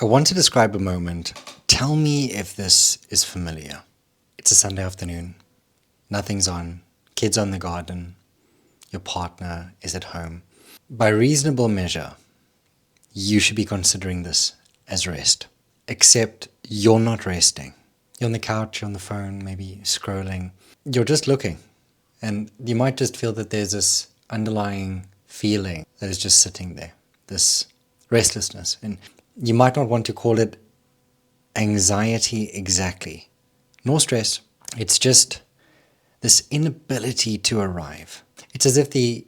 I want to describe a moment. Tell me if this is familiar. It's a Sunday afternoon. Nothing's on. Kids are in the garden. Your partner is at home. By reasonable measure, you should be considering this as rest. Except you're not resting. You're on the couch, you're on the phone, maybe scrolling. You're just looking. And you might just feel that there's this underlying feeling that is just sitting there. This restlessness. And you might not want to call it anxiety exactly, nor stress. It's just this inability to arrive. It's as if the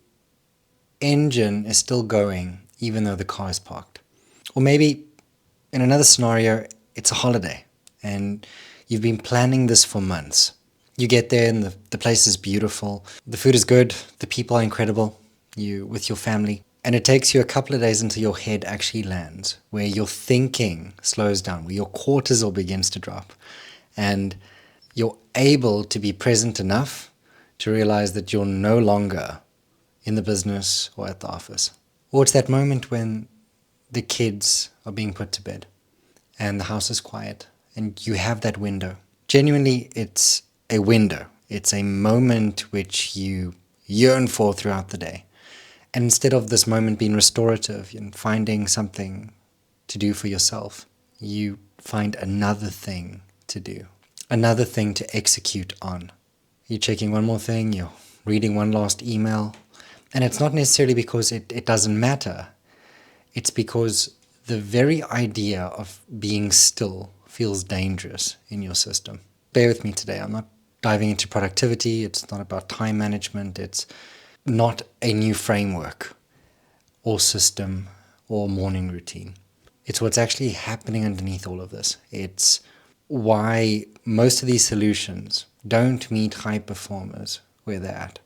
engine is still going even though the car is parked. Or maybe in another scenario, it's a holiday and you've been planning this for months. You get there and the place is beautiful, the food is good, the people are incredible, you with your family. And it takes you a couple of days until your head actually lands, where your thinking slows down, where your cortisol begins to drop. And you're able to be present enough to realize that you're no longer in the business or at the office. Or it's that moment when the kids are being put to bed and the house is quiet and you have that window. Genuinely, it's a window. It's a moment which you yearn for throughout the day. And instead of this moment being restorative and finding something to do for yourself, you find another thing to do, another thing to execute on. You're checking one more thing, you're reading one last email, and it's not necessarily because it doesn't matter. It's because the very idea of being still feels dangerous in your system. Bear with me today. I'm not diving into productivity. It's not about time management. It's not a new framework or system or morning routine. It's what's actually happening underneath all of this. It's why most of these solutions don't meet high performers where they're at.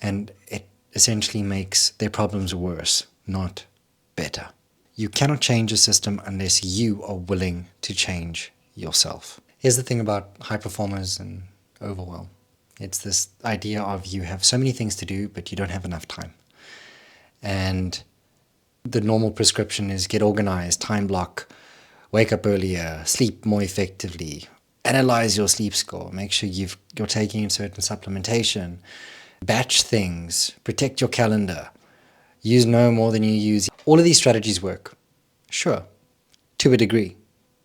And it essentially makes their problems worse, not better. You cannot change a system unless you are willing to change yourself. Here's the thing about high performers and overwhelm. It's this idea of you have so many things to do, but you don't have enough time. And the normal prescription is get organized, time block, wake up earlier, sleep more effectively, analyze your sleep score, make sure you're taking in certain supplementation, batch things, protect your calendar, use no more than you use. All of these strategies work, sure, to a degree.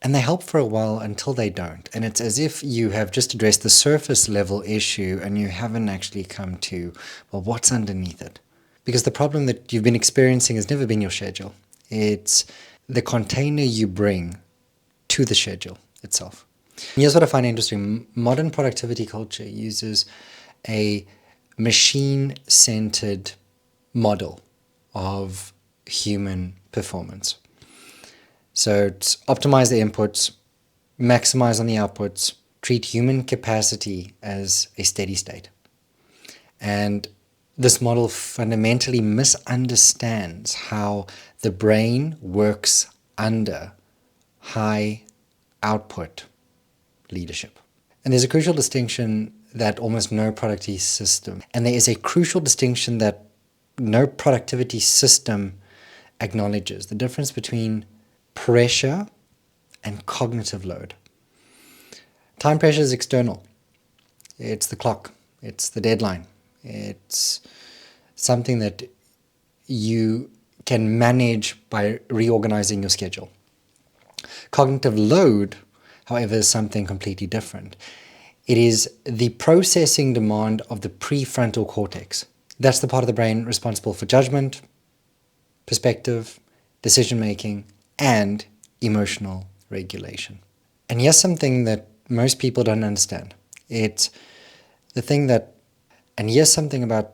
And they help for a while until they don't. And it's as if you have just addressed the surface level issue and you haven't actually come to, well, what's underneath it? Because the problem that you've been experiencing has never been your schedule. It's the container you bring to the schedule itself. And here's what I find interesting. Modern productivity culture uses a machine-centered model of human performance. So it's optimize the inputs, maximize on the outputs, treat human capacity as a steady state. And this model fundamentally misunderstands how the brain works under high output leadership. And there's a crucial distinction that almost no productivity system, and there is a crucial distinction that no productivity system acknowledges, the difference between pressure and cognitive load. Time pressure is external. It's the clock. It's the deadline. It's something that you can manage by reorganizing your schedule. Cognitive load, however, is something completely different. It is the processing demand of the prefrontal cortex. That's the part of the brain responsible for judgment, perspective, decision-making, and emotional regulation. And here's something that most people don't understand. It's the thing that, and here's something about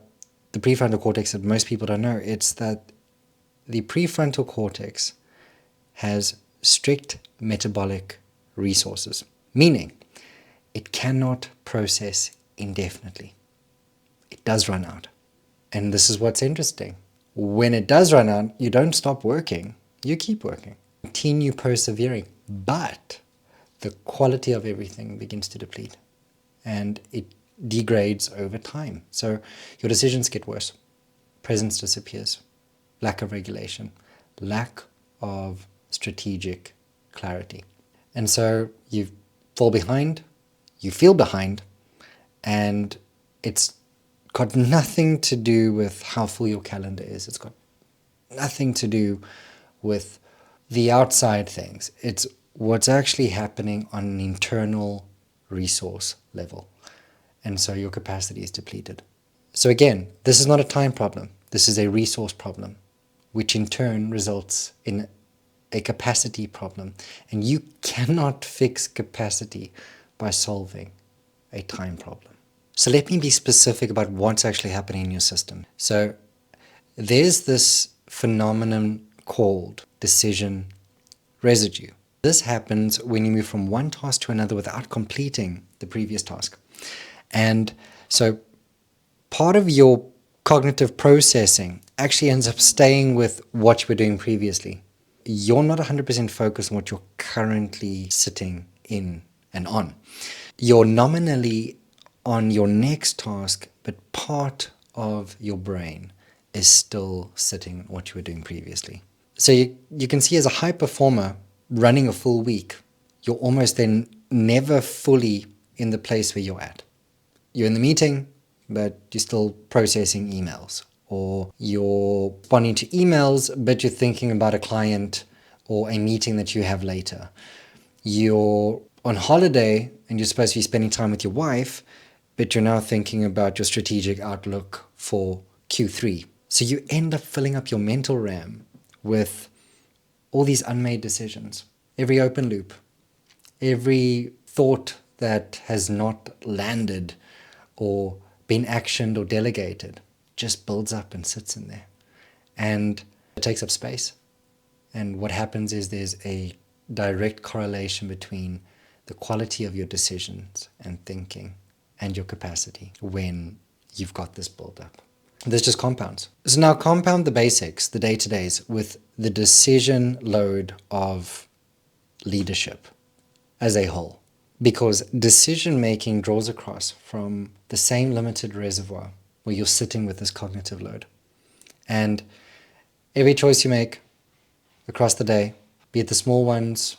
the prefrontal cortex that most people don't know. It's that the prefrontal cortex has strict metabolic resources, meaning it cannot process indefinitely. It does run out. And this is what's interesting. When it does run out, you don't stop working. You keep working, continue persevering, but the quality of everything begins to deplete and it degrades over time. So your decisions get worse, presence disappears, lack of regulation, lack of strategic clarity. And so you fall behind, you feel behind, and it's got nothing to do with how full your calendar is. It's got nothing to do with the outside things. It's what's actually happening on an internal resource level. And so your capacity is depleted. So again, this is not a time problem. This is a resource problem, which in turn results in a capacity problem. And you cannot fix capacity by solving a time problem. So let me be specific about what's actually happening in your system. So there's this phenomenon called decision residue. This happens when you move from one task to another without completing the previous task. And so part of your cognitive processing actually ends up staying with what you were doing previously. You're not 100% focused on what you're currently sitting in and on. You're nominally on your next task, but part of your brain is still sitting on what you were doing previously. So you can see as a high performer running a full week, you're almost then never fully in the place where you're at. You're in the meeting, but you're still processing emails. Or you're responding to emails, but you're thinking about a client or a meeting that you have later. You're on holiday and you're supposed to be spending time with your wife, but you're now thinking about your strategic outlook for Q3. So you end up filling up your mental RAM with all these unmade decisions. Every open loop, every thought that has not landed or been actioned or delegated just builds up and sits in there. And it takes up space. And what happens is there's a direct correlation between the quality of your decisions and thinking and your capacity when you've got this build-up. This just compounds. So now compound the basics, the day-to-days, with the decision load of leadership as a whole. Because decision-making draws across from the same limited reservoir where you're sitting with this cognitive load. And every choice you make across the day, be it the small ones,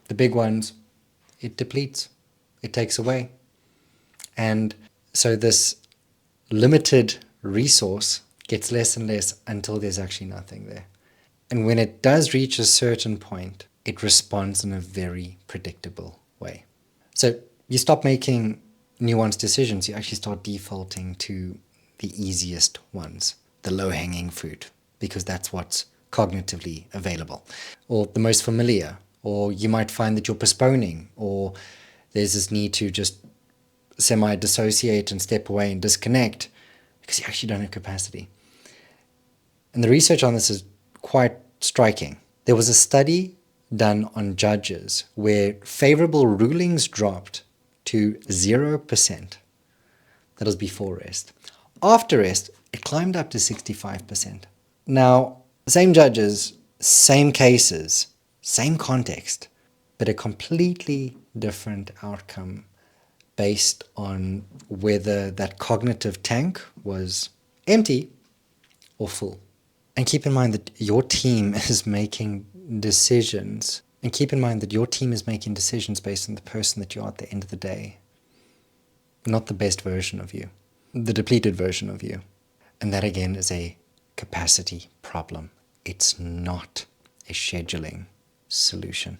the big ones, it depletes, it takes away. And so this limited resource gets less and less until there's actually nothing there. And when it does reach a certain point, it responds in a very predictable way. So you stop making nuanced decisions, you actually start defaulting to the easiest ones, the low-hanging fruit, because that's what's cognitively available, or the most familiar, or you might find that you're postponing, or there's this need to just semi-dissociate and step away and disconnect because you actually don't have capacity. And the research on this is quite striking. There was a study done on judges where favorable rulings dropped to 0%. That was before rest. After rest, it climbed up to 65%. Now, same judges, same cases, same context, but a completely different outcome based on whether that cognitive tank was empty or full. And keep in mind that your team is making decisions. And keep in mind that your team is making decisions based on the person that you are at the end of the day. Not the best version of you. The depleted version of you. And that again is a capacity problem. It's not a scheduling solution.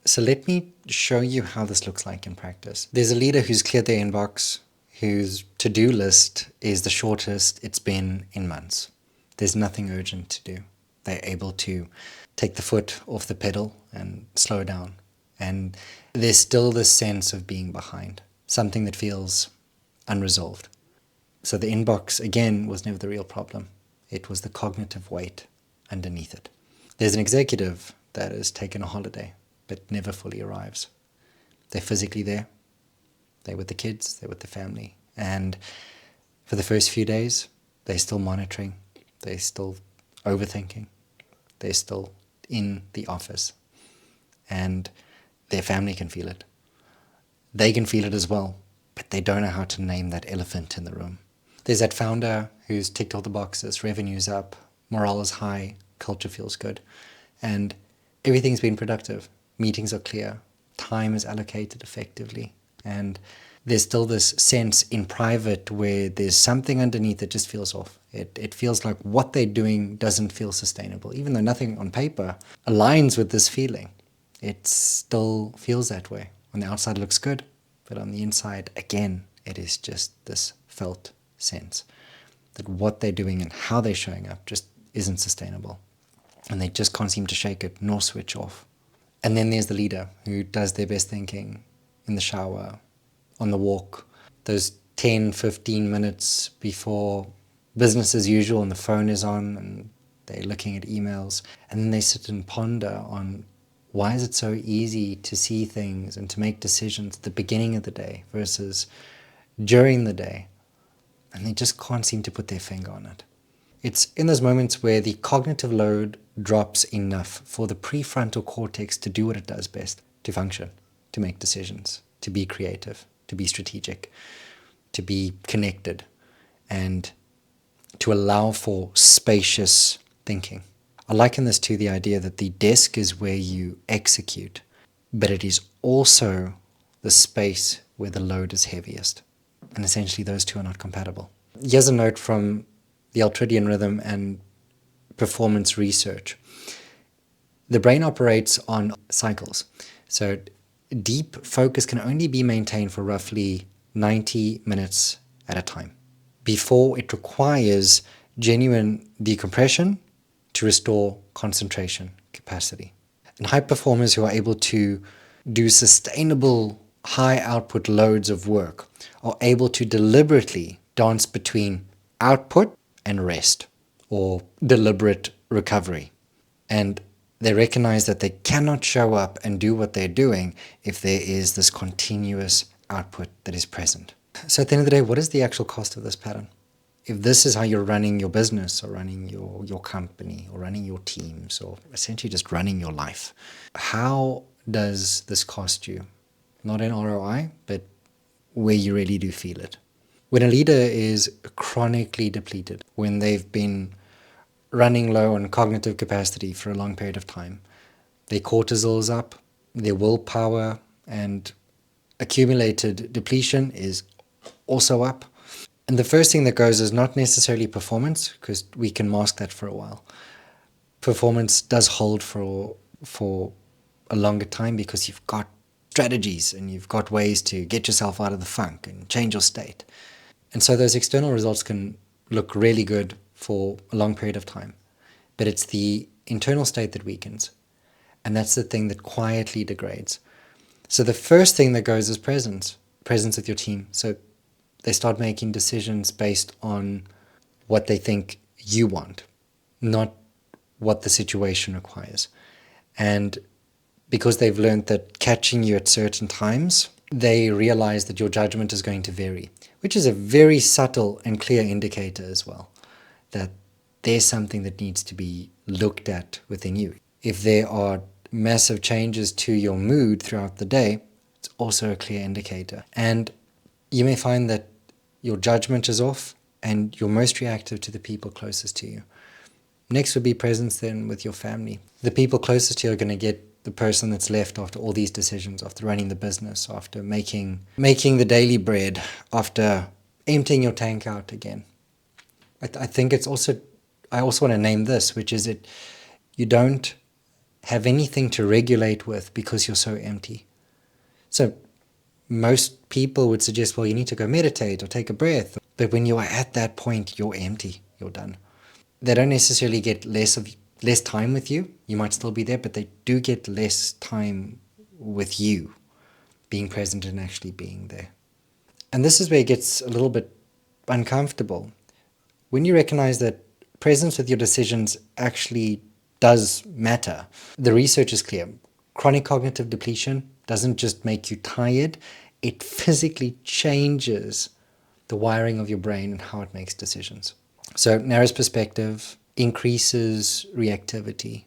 So let me show you how this looks like in practice. There's a leader who's cleared their inbox, whose to-do list is the shortest it's been in months. There's nothing urgent to do. They're able to take the foot off the pedal and slow down. And there's still this sense of being behind, something that feels unresolved. So the inbox, again, was never the real problem. It was the cognitive weight underneath it. There's an executive that has taken a holiday, but never fully arrives. They're physically there. They're with the kids, they're with the family. And for the first few days, they're still monitoring. They're still overthinking. They're still in the office. And their family can feel it. They can feel it as well, but they don't know how to name that elephant in the room. There's that founder who's ticked all the boxes, revenue's up, morale is high, culture feels good. And everything's been productive. Meetings are clear. Time is allocated effectively. And there's still this sense in private where there's something underneath that just feels off. It feels like what they're doing doesn't feel sustainable. Even though nothing on paper aligns with this feeling, it still feels that way. On the outside it looks good, but on the inside, again, it is just this felt sense that what they're doing and how they're showing up just isn't sustainable. And they just can't seem to shake it nor switch off. And then there's the leader who does their best thinking in the shower, on the walk, those 10, 15 minutes before business as usual and the phone is on and they're looking at emails. And then they sit and ponder on why is it so easy to see things and to make decisions at the beginning of the day versus during the day. And they just can't seem to put their finger on it. It's in those moments where the cognitive load drops enough for the prefrontal cortex to do what it does best, to function, to make decisions, to be creative, to be strategic, to be connected, and to allow for spacious thinking. I liken this to the idea that the desk is where you execute, but it is also the space where the load is heaviest. And essentially those two are not compatible. Here's a note from the ultradian rhythm and performance research. The brain operates on cycles. So deep focus can only be maintained for roughly 90 minutes at a time before it requires genuine decompression to restore concentration capacity. And high performers who are able to do sustainable high output loads of work are able to deliberately dance between output and rest or deliberate recovery. And they recognize that they cannot show up and do what they're doing if there is this continuous output that is present. So at the end of the day, what is the actual cost of this pattern? If this is how you're running your business or running your company or running your teams or essentially just running your life, how does this cost you? Not in ROI, but where you really do feel it. When a leader is chronically depleted, when they've been running low on cognitive capacity for a long period of time, their cortisol is up, their willpower and accumulated depletion is also up. And the first thing that goes is not necessarily performance, because we can mask that for a while. Performance does hold for a longer time because you've got strategies and you've got ways to get yourself out of the funk and change your state. And so those external results can look really good for a long period of time. But it's the internal state that weakens. And that's the thing that quietly degrades. So the first thing that goes is presence with your team. So they start making decisions based on what they think you want, not what the situation requires. And because they've learned that catching you at certain times, they realize that your judgment is going to vary, which is a very subtle and clear indicator as well, that there's something that needs to be looked at within you. If there are massive changes to your mood throughout the day, it's also a clear indicator. And you may find that your judgment is off and you're most reactive to the people closest to you. Next would be presence then with your family. The people closest to you are going to get the person that's left after all these decisions, after running the business, after making the daily bread, after emptying your tank out again. I think I also want to name this, which is that you don't have anything to regulate with because you're so empty. So most people would suggest, well, you need to go meditate or take a breath. But when you are at that point, you're empty, you're done. They don't necessarily get less time with you. You might still be there, but they do get less time with you being present and actually being there. And this is where it gets a little bit uncomfortable. When you recognize that presence with your decisions actually does matter, the research is clear. Chronic cognitive depletion doesn't just make you tired, it physically changes the wiring of your brain and how it makes decisions. So narrows perspective, increases reactivity.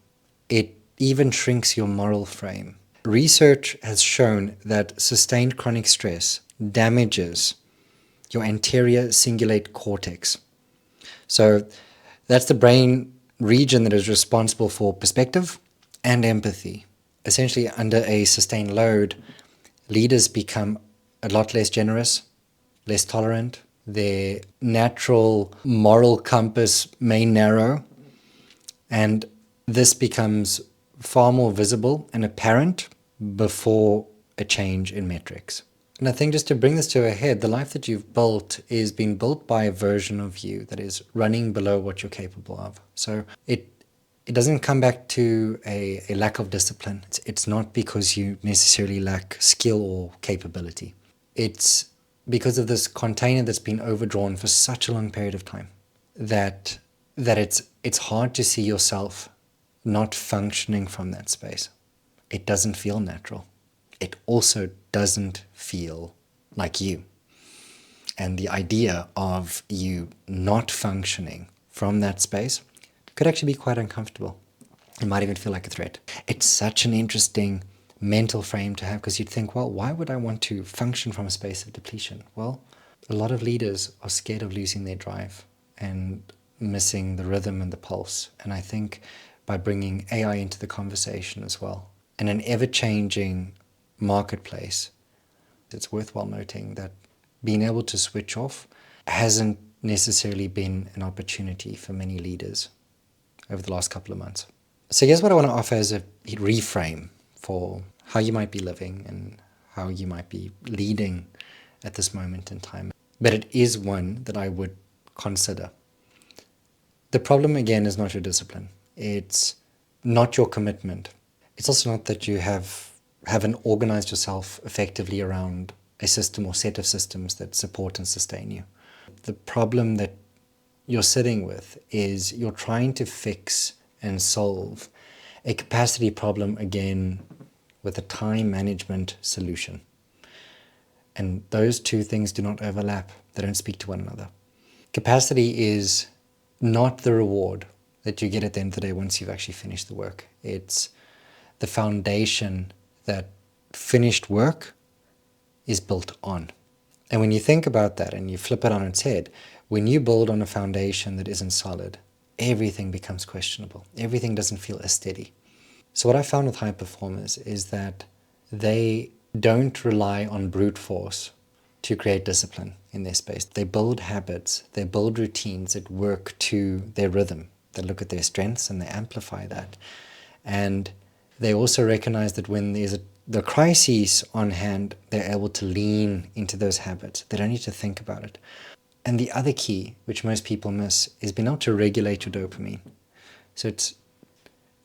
It even shrinks your moral frame. Research has shown that sustained chronic stress damages your anterior cingulate cortex. So that's the brain region that is responsible for perspective and empathy. Essentially, under a sustained load, leaders become a lot less generous, less tolerant. Their natural moral compass may narrow, and this becomes far more visible and apparent before a change in metrics. And I think just to bring this to a head, the life that you've built is being built by a version of you that is running below what you're capable of. So it doesn't come back to a lack of discipline. It's not because you necessarily lack skill or capability. It's because of this container that's been overdrawn for such a long period of time that it's hard to see yourself not functioning from that space. It doesn't feel natural. It also doesn't feel like you. And the idea of you not functioning from that space could actually be quite uncomfortable. It might even feel like a threat. It's such an interesting mental frame to have, because you'd think, well, why would I want to function from a space of depletion? Well, a lot of leaders are scared of losing their drive and missing the rhythm and the pulse. And I think by bringing AI into the conversation as well, in an ever-changing marketplace, it's worthwhile noting that being able to switch off hasn't necessarily been an opportunity for many leaders over the last couple of months. So here's what I want to offer as a reframe for how you might be living and how you might be leading at this moment in time. But it is one that I would consider. The problem, again, is not your discipline. It's not your commitment. It's also not that you haven't organized yourself effectively around a system or set of systems that support and sustain you. The problem that you're sitting with is you're trying to fix and solve a capacity problem, again, with a time management solution. And those two things do not overlap. They don't speak to one another. Capacity is not the reward that you get at the end of the day once you've actually finished the work. It's the foundation that finished work is built on. And when you think about that and you flip it on its head, when you build on a foundation that isn't solid, everything becomes questionable. Everything doesn't feel as steady. So what I found with high performers is that they don't rely on brute force to create discipline in their space. They build habits, they build routines that work to their rhythm. They look at their strengths and they amplify that. And they also recognize that when there's the crises on hand, they're able to lean into those habits. They don't need to think about it. And the other key, which most people miss, is being able to regulate your dopamine. So it's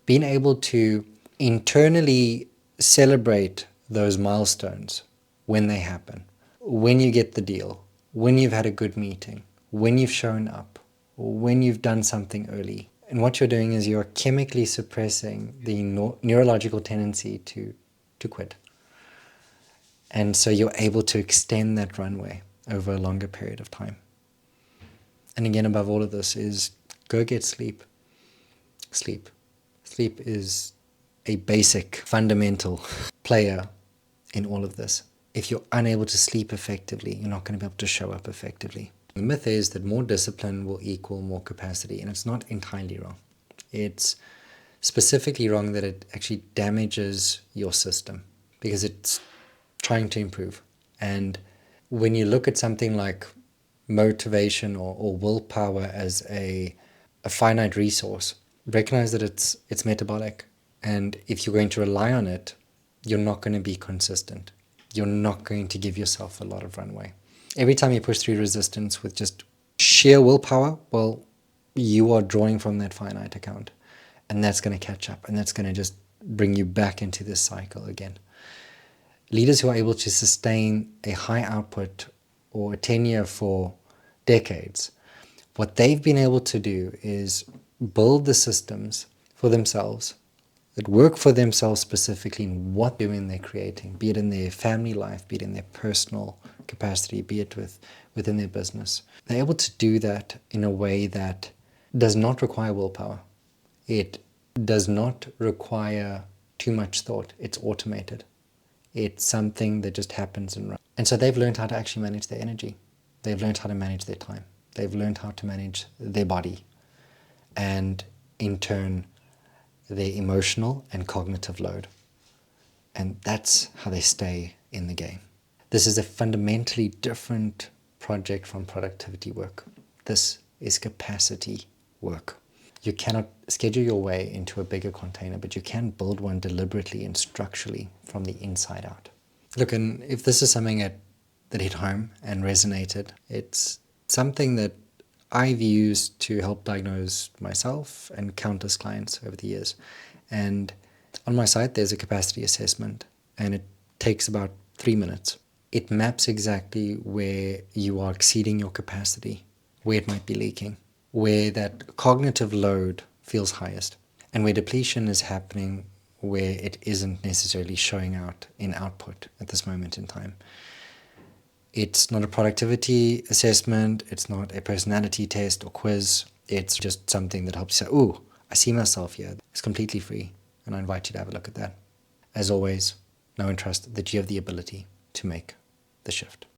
being able to internally celebrate those milestones when they happen, when you get the deal, when you've had a good meeting, when you've shown up, or when you've done something early. And what you're doing is you're chemically suppressing the neurological tendency to quit. And so you're able to extend that runway over a longer period of time. And again, above all of this is go get sleep. Sleep. Sleep is a basic, fundamental player in all of this. If you're unable to sleep effectively, you're not going to be able to show up effectively. The myth is that more discipline will equal more capacity, and it's not entirely wrong. It's specifically wrong that it actually damages your system because it's trying to improve. And when you look at something like motivation or willpower as a finite resource, recognize that it's metabolic. And if you're going to rely on it, you're not going to be consistent. You're not going to give yourself a lot of runway. Every time you push through resistance with just sheer willpower, well, you are drawing from that finite account. And that's going to catch up. And that's going to just bring you back into this cycle again. Leaders who are able to sustain a high output or a tenure for decades, what they've been able to do is build the systems for themselves that work for themselves specifically in what they're creating, be it in their family life, be it in their personal capacity, be it within their business. They're able to do that in a way that does not require willpower. It does not require too much thought. It's automated. It's something that just happens and runs. And so they've learned how to actually manage their energy. They've learned how to manage their time. They've learned how to manage their body. And in turn, their emotional and cognitive load. And that's how they stay in the game. This is a fundamentally different project from productivity work. This is capacity work. You cannot schedule your way into a bigger container, but you can build one deliberately and structurally from the inside out. Look, and if this is something that hit home and resonated, it's something that I've used to help diagnose myself and countless clients over the years. And on my site, there's a capacity assessment, and it takes about 3 minutes. It maps exactly where you are exceeding your capacity, where it might be leaking, where that cognitive load feels highest, and where depletion is happening where it isn't necessarily showing out in output at this moment in time. It's not a productivity assessment, it's not a personality test or quiz, it's just something that helps you say, ooh, I see myself here. It's completely free, and I invite you to have a look at that. As always, know and trust that you have the ability to make the shift.